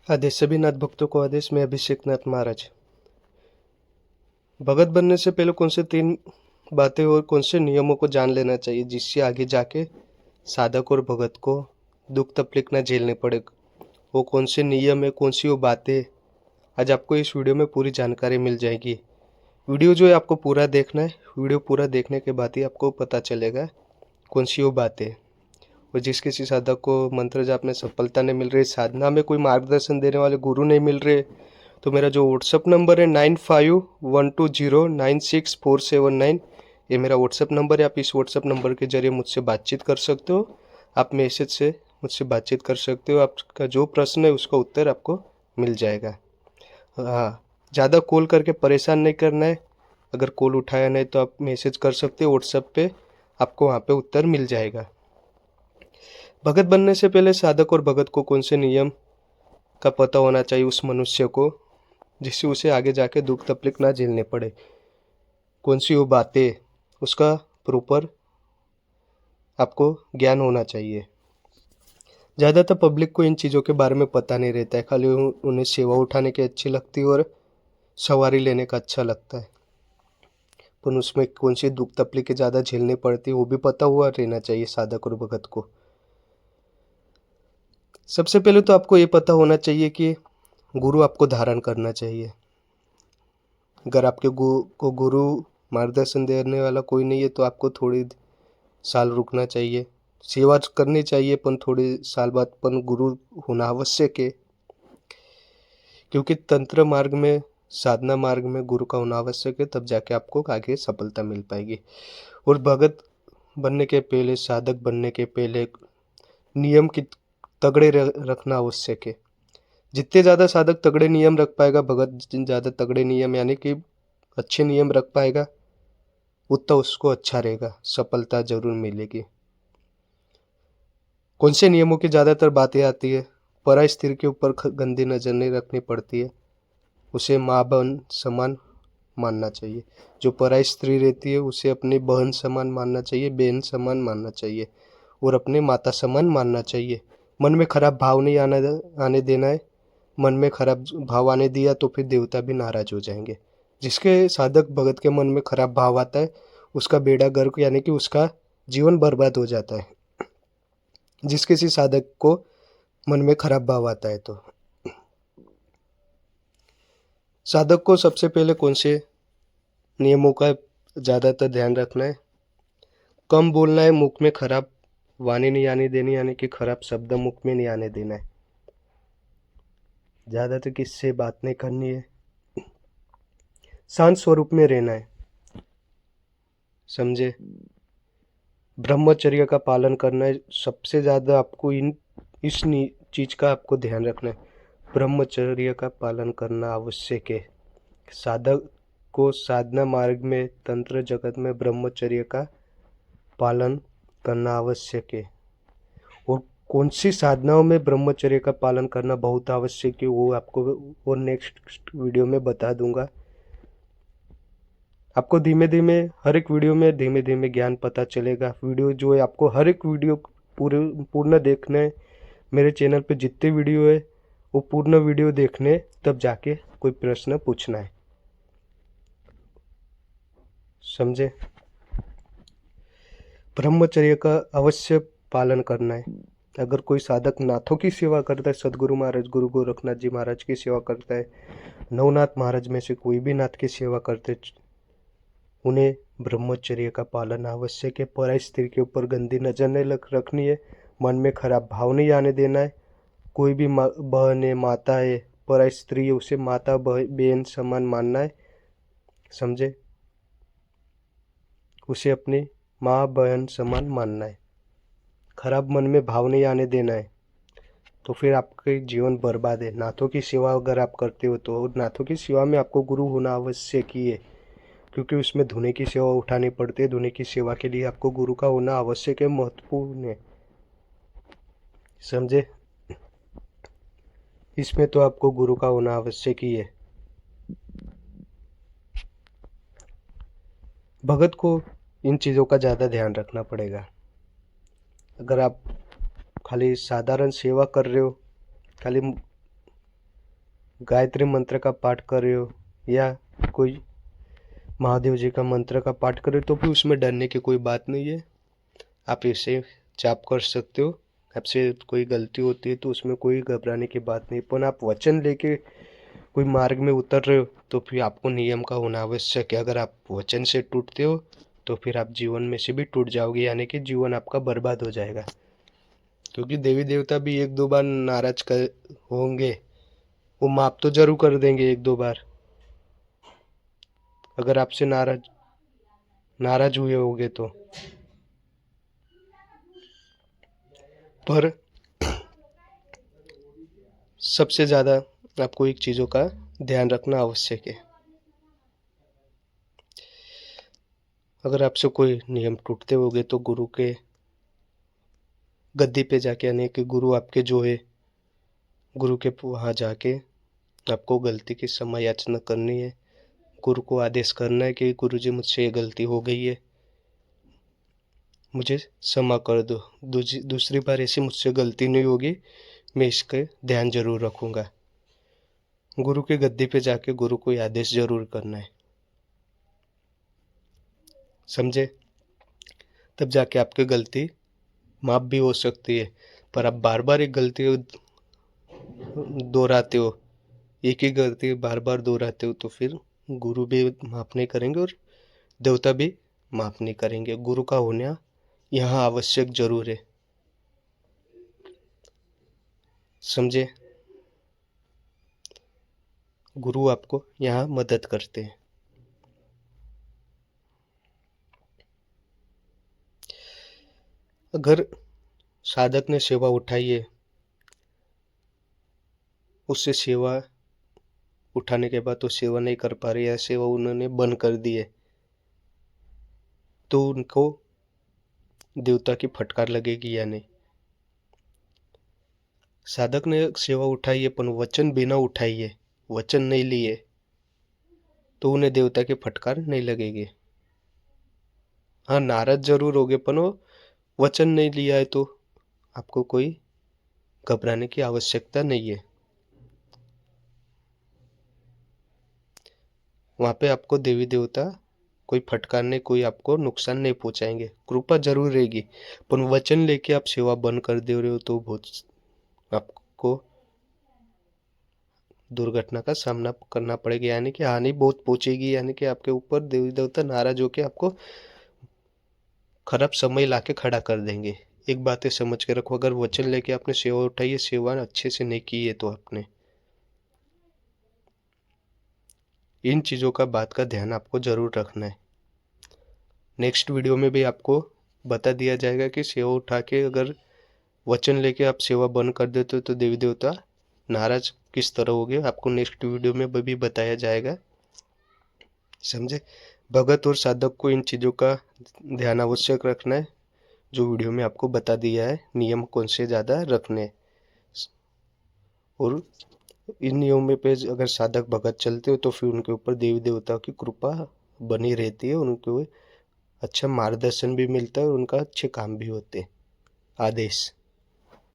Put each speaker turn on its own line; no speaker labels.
आदेश सभी नाथ भक्तों को आदेश। मैं अभिषेक नाथ महाराज। भगत बनने से पहले कौन से 3 बातें और कौन से नियमों को जान लेना चाहिए जिससे आगे जाके साधक और भगत को दुख तकलीफ ना झेलने पड़े? वो कौन से नियम है, कौन सी वो बातें, आज आपको इस वीडियो में पूरी जानकारी मिल जाएगी। वीडियो जो है आपको पूरा देखना है। वीडियो पूरा देखने के बाद ही आपको पता चलेगा कौन सी वो बातें। और जिस किसी साधक को मंत्र जाप में सफलता नहीं मिल रही, साधना में कोई मार्गदर्शन देने वाले गुरु नहीं मिल रहे, तो मेरा जो व्हाट्सअप नंबर है 9512096479, ये मेरा व्हाट्सअप नंबर है। आप इस व्हाट्सअप नंबर के जरिए मुझसे बातचीत कर सकते हो। आप मैसेज से मुझसे बातचीत कर सकते हो। आपका जो प्रश्न है उसका उत्तर आपको मिल जाएगा। हाँ, ज़्यादा कॉल करके परेशान नहीं करना है। अगर कॉल उठाया नहीं तो आप मैसेज कर सकते हो व्हाट्सएप पे, आपको वहाँ पे उत्तर मिल जाएगा। भगत बनने से पहले साधक और भगत को कौन से नियम का पता होना चाहिए उस मनुष्य को, जिससे उसे आगे जाके दुख तकलीफ ना झेलने पड़े? कौन सी वो बातें, उसका प्रॉपर आपको ज्ञान होना चाहिए। ज़्यादातर पब्लिक को इन चीज़ों के बारे में पता नहीं रहता है। खाली उन्हें सेवा उठाने की अच्छी लगती है और सवारी लेने का अच्छा लगता है, पर उसमें कौन सी दुख तकलीफें ज़्यादा झेलनी पड़ती है वो भी पता हुआ रहना चाहिए साधक और भगत को। सबसे पहले तो आपको ये पता होना चाहिए कि गुरु आपको धारण करना चाहिए। अगर आपके गुरु मार्गदर्शन देने वाला कोई नहीं है तो आपको थोड़ी साल रुकना चाहिए, सेवा करनी चाहिए, पर थोड़े साल बाद पर गुरु होना आवश्यक है। क्योंकि तंत्र मार्ग में, साधना मार्ग में गुरु का होना आवश्यक है, तब जाके आपको आगे सफलता मिल पाएगी। और भगत बनने के पहले, साधक बनने के पहले नियम की तगड़े रखना आवश्यक है। जितने ज़्यादा साधक तगड़े नियम रख पाएगा, भगत ज़्यादा तगड़े नियम यानी कि अच्छे नियम रख पाएगा, उतना उसको अच्छा रहेगा, सफलता जरूर मिलेगी। कौन से नियमों की ज़्यादातर बातें आती है? पराई स्त्री के ऊपर गंदी नज़र नहीं रखनी पड़ती है, उसे माँ बहन समान मानना चाहिए। जो पराई स्त्री रहती है उसे अपनी बहन समान मानना चाहिए, बहन समान मानना चाहिए, और अपने माता समान मानना चाहिए। मन में खराब भाव नहीं आने देना है। मन में खराब भाव आने दिया तो फिर देवता भी नाराज हो जाएंगे। जिसके साधक भगत के मन में खराब भाव आता है उसका बेड़ा गर्क यानी कि उसका जीवन बर्बाद हो जाता है। जिस किसी साधक को मन में खराब भाव आता है, तो साधक को सबसे पहले कौन से नियमों का ज़्यादातर ध्यान रखना है? कम बोलना है, मुख में खराब वाणी नहीं आने देनी, यानी कि खराब शब्द मुख में नहीं आने देना है। ज़्यादातर किसी से बात नहीं करनी है। शांत स्वरूप में रहना है, समझे? ब्रह्मचर्य का पालन करना है। सबसे ज़्यादा आपको इस चीज़ का आपको ध्यान रखना है। ब्रह्मचर्य का पालन करना आवश्यक है। साधक को साधना मार्ग में, तंत्र जगत में ब्रह्मचर्य का पालन करना आवश्यक है। और कौन सी साधनाओं में ब्रह्मचर्य का पालन करना बहुत आवश्यक है वो आपको और नेक्स्ट वीडियो में बता दूंगा। आपको धीमे धीमे हर एक वीडियो में धीमे धीमे ज्ञान पता चलेगा। वीडियो जो है आपको हर एक वीडियो पूर्ण देखना है। मेरे चैनल पे जितने वीडियो है वो पूर्ण वीडियो देखने, तब जाके कोई प्रश्न पूछना है, समझे? ब्रह्मचर्य का अवश्य पालन करना है। अगर कोई साधक नाथों की सेवा करता है, सदगुरु महाराज, गुरु गोरखनाथ जी महाराज की सेवा करता है, नवनाथ महाराज में से कोई भी नाथ की सेवा करते, उन्हें ब्रह्मचर्य का पालन आवश्यक है। पराई स्त्री के ऊपर गंदी नजर नहीं रखनी है। मन में खराब भाव नहीं आने देना है। कोई भी बहन है, माता है, पराई स्त्री है, उसे माता बहन समान मानना है, समझे? उसे अपनी माँ बहन समान मानना है। खराब मन में भाव नहीं आने देना है, तो फिर आपके जीवन बर्बाद है। नाथों की सेवा अगर आप करते हो तो नाथों की सेवा में आपको गुरु होना आवश्यक ही है, क्योंकि उसमें धुने की सेवा उठानी पड़ती है। धुने की सेवा के लिए आपको गुरु का होना आवश्यक है, महत्वपूर्ण है, समझे? इसमें तो आपको गुरु का होना आवश्यक ही है। भगत को इन चीज़ों का ज़्यादा ध्यान रखना पड़ेगा। अगर आप खाली साधारण सेवा कर रहे हो, खाली गायत्री मंत्र का पाठ कर रहे हो या कोई महादेव जी का मंत्र का पाठ कर रहे हो तो भी उसमें डरने की कोई बात नहीं है। आप इसे जाप कर सकते हो। आपसे कोई गलती होती है तो उसमें कोई घबराने की बात नहीं, पर आप वचन लेके कोई मार्ग में उतर रहे हो तो फिर आपको नियम का होना आवश्यक है। अगर आप वचन से टूटते हो तो फिर आप जीवन में से भी टूट जाओगे, यानी कि जीवन आपका बर्बाद हो जाएगा। क्योंकि देवी देवता भी एक दो बार नाराज कर होंगे, वो माफ तो जरूर कर देंगे एक दो बार। अगर आपसे नाराज हुए होगे तो, पर सबसे ज़्यादा आपको एक चीज़ों का ध्यान रखना आवश्यक है। अगर आपसे कोई नियम टूटते होंगे तो गुरु के गद्दी पे जाके, यानी कि गुरु आपके जो है, गुरु के वहाँ जाके आपको गलती की क्षमा याचना करनी है। गुरु को आदेश करना है कि गुरु जी मुझसे ये गलती हो गई है, मुझे क्षमा कर दो, दूसरी बार ऐसी मुझसे गलती नहीं होगी, मैं इसका ध्यान जरूर रखूँगा। गुरु के गद्दी पे जाके गुरु को आदेश जरूर करना है, समझे? तब जाके आपकी गलती माफ भी हो सकती है। पर आप बार बार एक गलती दोहराते हो, एक ही गलती बार बार दोहराते हो तो फिर गुरु भी माफ नहीं करेंगे और देवता भी माफ नहीं करेंगे। गुरु का होना यहाँ आवश्यक जरूर है, समझे? गुरु आपको यहाँ मदद करते हैं। अगर साधक ने सेवा उठाई है, उससे सेवा उठाने के बाद तो सेवा नहीं कर पा रही है, सेवा उन्होंने बंद कर दी है, तो उनको देवता की फटकार लगेगी या नहीं? साधक ने सेवा उठाई है पर वचन बिना उठाई है, वचन नहीं लिए, तो उन्हें देवता की फटकार नहीं लगेगी। हाँ, नाराज जरूर होगे पर वो वचन नहीं लिया है तो आपको कोई घबराने की आवश्यकता नहीं है। वहाँ पे आपको देवी देवता कोई फटकारने, कोई आपको नुकसान नहीं पहुंचाएंगे, कृपा जरूर रहेगी। पर वचन लेके आप सेवा बंद कर दे रहे हो तो बहुत आपको दुर्घटना का सामना करना पड़ेगा, यानी कि हानि बहुत पहुंचेगी, यानी कि आपके ऊपर देवी देवता नाराज होकर आपको खराब समय लाके खड़ा कर देंगे। एक बातें समझ के रखो, अगर वचन लेके आपने सेवा उठाई है, सेवा अच्छे से नहीं की है तो आपने इन चीज़ों का बात का ध्यान आपको जरूर रखना है। नेक्स्ट वीडियो में भी आपको बता दिया जाएगा कि सेवा उठा के अगर वचन लेके आप सेवा बंद कर देते हो तो देवी देवता नाराज किस तरह हो गए, आपको नेक्स्ट वीडियो में भी बताया जाएगा, समझे? भगत और साधक को इन चीज़ों का ध्यान आवश्यक रखना है, जो वीडियो में आपको बता दिया है, नियम कौन से ज़्यादा रखने हैं। और इन नियमों पे अगर साधक भगत चलते हो तो फिर उनके ऊपर देवी देवताओं की कृपा बनी रहती है, उनको अच्छा मार्गदर्शन भी मिलता है और उनका अच्छे काम भी होते हैं। आदेश।